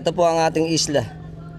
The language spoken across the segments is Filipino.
Ito po ang ating isla.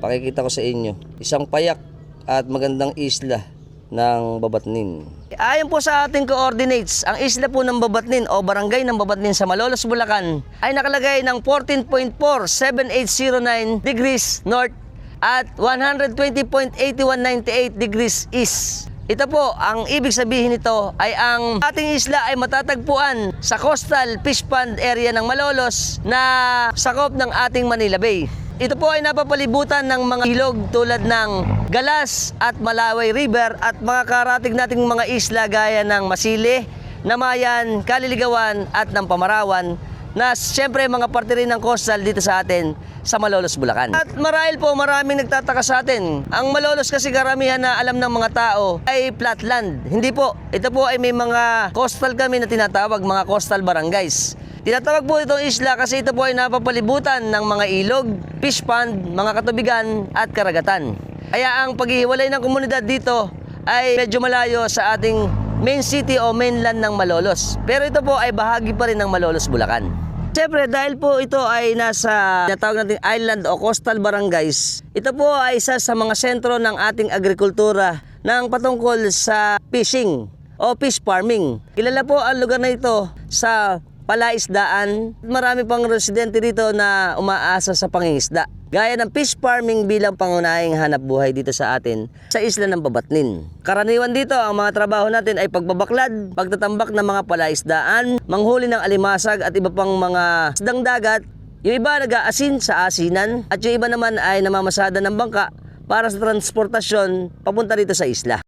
Pakikita ko sa inyo. Isang payak at magandang isla ng Babatnin. Ayon po sa ating coordinates, ang isla po ng Babatnin o barangay ng Babatnin sa Malolos, Bulacan ay nakalagay ng 14.47809 degrees north at 120.8198 degrees east. Ito po, ang ibig sabihin nito ay ang ating isla ay matatagpuan sa coastal fish pond area ng Malolos na sakop ng ating Manila Bay. Ito po ay napapalibutan ng mga ilog tulad ng Galas at Malaway River at mga karatig nating mga isla gaya ng Masili, Namayan, Kaliligawan at ng Pamarawan na siyempre mga parte rin ng coastal dito sa atin sa Malolos, Bulacan. At marahil po maraming nagtataka sa atin. Ang Malolos kasi karamihan na alam ng mga tao ay flatland. Hindi po. Ito po ay may mga coastal kami na tinatawag, mga coastal barangays. Tinatawag po itong isla kasi ito po ay napapalibutan ng mga ilog, fish pond, mga katubigan at karagatan. Kaya ang paghihiwalay ng komunidad dito ay medyo malayo sa ating main city o mainland ng Malolos. Pero ito po ay bahagi pa rin ng Malolos, Bulacan. Siyempre dahil po ito ay nasa tinatawag natin island o coastal barangays, ito po ay isa sa mga sentro ng ating agrikultura ng patungkol sa fishing o fish farming. Kilala po ang lugar na ito sa palaisdaan. Marami pang residente dito na umaasa sa pangingisda. Gaya ng fish farming bilang pangunahing hanap buhay dito sa atin sa isla ng Babatnin. Karaniwan dito ang mga trabaho natin ay pagbabaklad, pagtatambak ng mga palaisdaan, manghuli ng alimasag at iba pang mga isdang dagat. Yung iba nag-aasin sa asinan at yung iba naman ay namamasada ng bangka para sa transportasyon papunta dito sa isla.